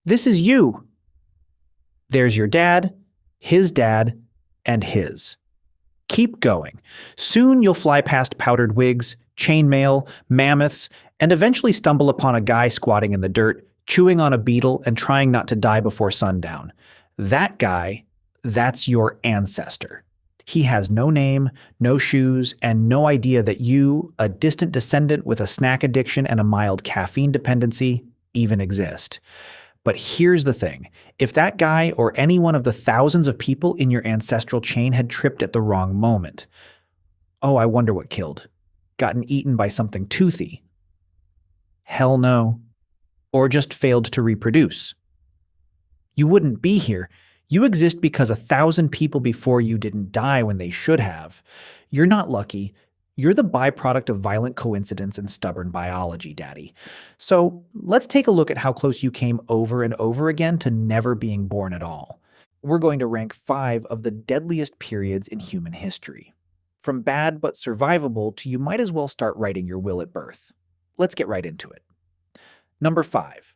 This is you. There's your dad, and his. Keep going. Soon you'll fly past powdered wigs, chainmail, mammoths, and eventually stumble upon a guy squatting in the dirt, chewing on a beetle and trying not to die before sundown. That guy, that's your ancestor. He has no name, no shoes, and no idea that you, a distant descendant with a snack addiction and a mild caffeine dependency, even exist. But here's the thing. If that guy or any one of the thousands of people in your ancestral chain had tripped at the wrong moment, oh, I wonder what killed. Gotten eaten by something toothy. Hell no. Or just failed to reproduce. You wouldn't be here. You exist because 1,000 people before you didn't die when they should have. You're not lucky. You're the byproduct of violent coincidence and stubborn biology, Daddy. So let's take a look at how close you came over and over again to never being born at all. We're going to rank 5 of the deadliest periods in human history. From bad but survivable to you might as well start writing your will at birth. Let's get right into it. Number 5.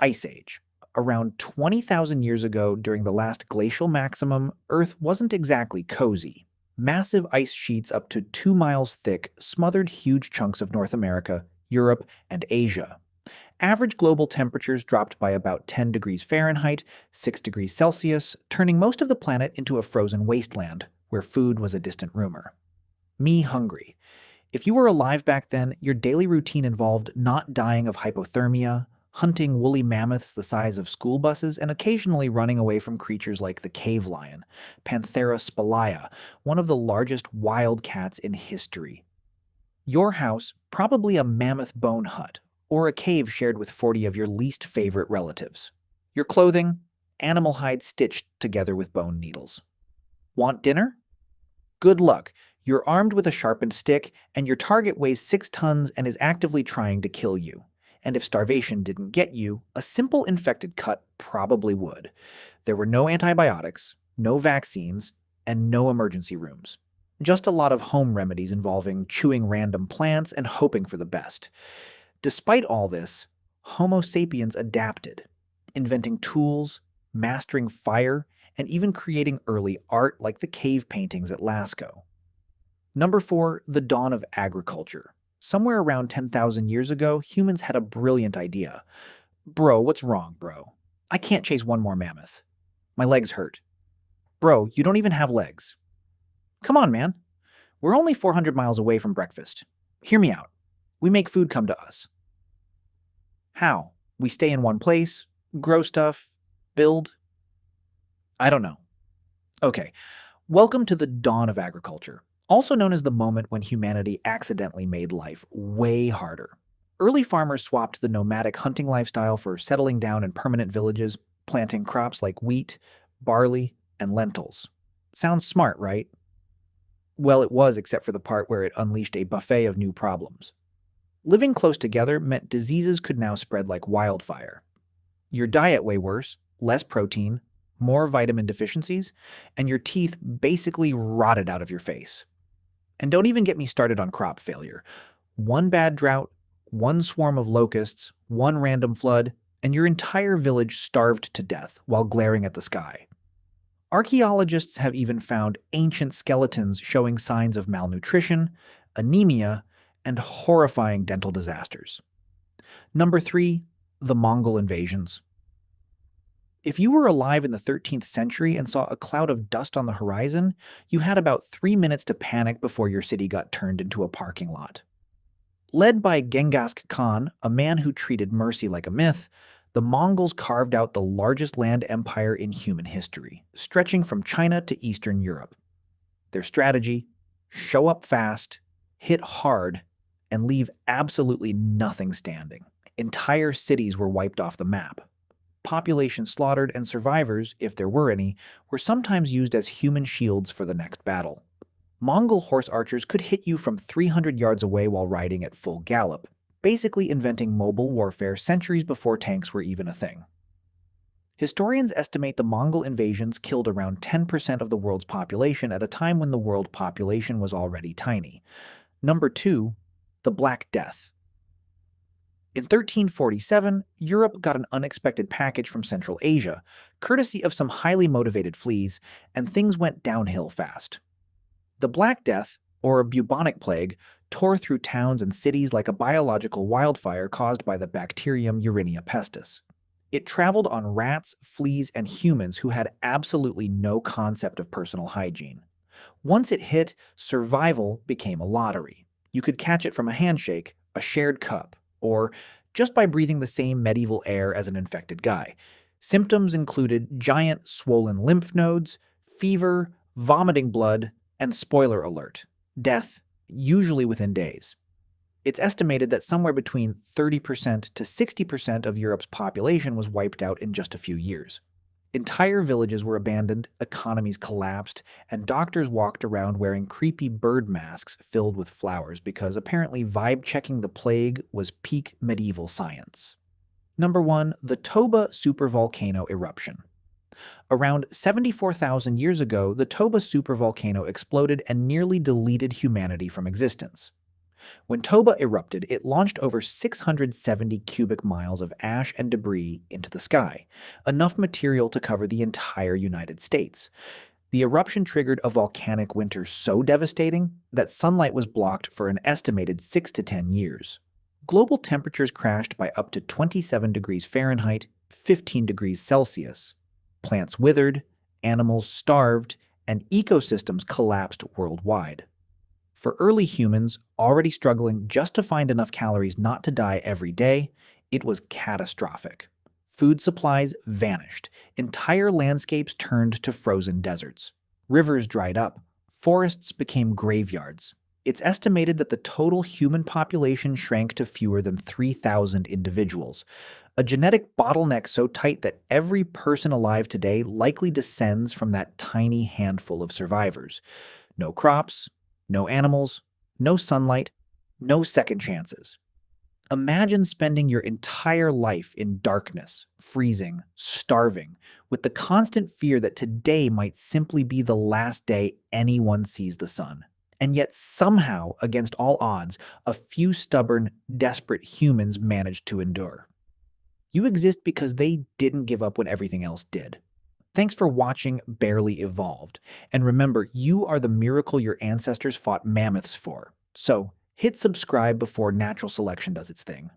Ice Age. Around 20,000 years ago, during the last glacial maximum, Earth wasn't exactly cozy. Massive ice sheets up to 2 miles thick smothered huge chunks of North America, Europe, and Asia. Average global temperatures dropped by about 10 degrees Fahrenheit, 6 degrees Celsius, turning most of the planet into a frozen wasteland, where food was a distant rumor. Me hungry. If you were alive back then, your daily routine involved not dying of hypothermia, hunting woolly mammoths the size of school buses, and occasionally running away from creatures like the cave lion, Panthera spalaea, one of the largest wild cats in history. Your house, probably a mammoth bone hut, or a cave shared with 40 of your least favorite relatives. Your clothing, animal hide stitched together with bone needles. Want dinner? Good luck. You're armed with a sharpened stick, and your target weighs 6 tons and is actively trying to kill you. And if starvation didn't get you, a simple infected cut probably would. There were no antibiotics, no vaccines, and no emergency rooms. Just a lot of home remedies involving chewing random plants and hoping for the best. Despite all this, Homo sapiens adapted, inventing tools, mastering fire, and even creating early art like the cave paintings at Lascaux. Number 4, the dawn of agriculture. Somewhere around 10,000 years ago, humans had a brilliant idea. Bro, what's wrong, bro? I can't chase one more mammoth. My legs hurt. Bro, you don't even have legs. Come on, man. We're only 400 miles away from breakfast. Hear me out. We make food come to us. How? We stay in one place, grow stuff, build? I don't know. Okay, welcome to the dawn of agriculture, also known as the moment when humanity accidentally made life way harder. Early farmers swapped the nomadic hunting lifestyle for settling down in permanent villages, planting crops like wheat, barley, and lentils. Sounds smart, right? Well, it was, except for the part where it unleashed a buffet of new problems. Living close together meant diseases could now spread like wildfire. Your diet way worse, less protein, more vitamin deficiencies, and your teeth basically rotted out of your face. And don't even get me started on crop failure. One bad drought, one swarm of locusts, one random flood, and your entire village starved to death while glaring at the sky. Archaeologists have even found ancient skeletons showing signs of malnutrition, anemia, and horrifying dental disasters. Number 3, the Mongol Invasions. If you were alive in the 13th century and saw a cloud of dust on the horizon, you had about 3 minutes to panic before your city got turned into a parking lot. Led by Genghis Khan, a man who treated mercy like a myth, the Mongols carved out the largest land empire in human history, stretching from China to Eastern Europe. Their strategy: show up fast, hit hard, and leave absolutely nothing standing. Entire cities were wiped off the map. Population slaughtered, and survivors, if there were any, were sometimes used as human shields for the next battle. Mongol horse archers could hit you from 300 yards away while riding at full gallop, basically inventing mobile warfare centuries before tanks were even a thing. Historians estimate the Mongol invasions killed around 10% of the world's population at a time when the world population was already tiny. Number 2, the Black Death. In 1347, Europe got an unexpected package from Central Asia, courtesy of some highly motivated fleas, and things went downhill fast. The Black Death, or bubonic plague, tore through towns and cities like a biological wildfire caused by the bacterium Yersinia pestis. It traveled on rats, fleas, and humans who had absolutely no concept of personal hygiene. Once it hit, survival became a lottery. You could catch it from a handshake, a shared cup, or just by breathing the same medieval air as an infected guy. Symptoms included giant swollen lymph nodes, fever, vomiting blood, and spoiler alert, death, usually within days. It's estimated that somewhere between 30% to 60% of Europe's population was wiped out in just a few years. Entire villages were abandoned, economies collapsed, and doctors walked around wearing creepy bird masks filled with flowers because apparently vibe-checking the plague was peak medieval science. Number 1. The Toba supervolcano eruption. Around 74,000 years ago, the Toba supervolcano exploded and nearly deleted humanity from existence. When Toba erupted, it launched over 670 cubic miles of ash and debris into the sky, enough material to cover the entire United States. The eruption triggered a volcanic winter so devastating that sunlight was blocked for an estimated 6 to 10 years. Global temperatures crashed by up to 27 degrees Fahrenheit, 15 degrees Celsius. Plants withered, animals starved, and ecosystems collapsed worldwide. For early humans, already struggling just to find enough calories not to die every day, it was catastrophic. Food supplies vanished. Entire landscapes turned to frozen deserts. Rivers dried up. Forests became graveyards. It's estimated that the total human population shrank to fewer than 3,000 individuals, a genetic bottleneck so tight that every person alive today likely descends from that tiny handful of survivors. No crops, no animals, no sunlight, no second chances. Imagine spending your entire life in darkness, freezing, starving, with the constant fear that today might simply be the last day anyone sees the sun. And yet somehow, against all odds, a few stubborn, desperate humans managed to endure. You exist because they didn't give up when everything else did. Thanks for watching Barely Evolved. And remember, you are the miracle your ancestors fought mammoths for. So, hit subscribe before natural selection does its thing.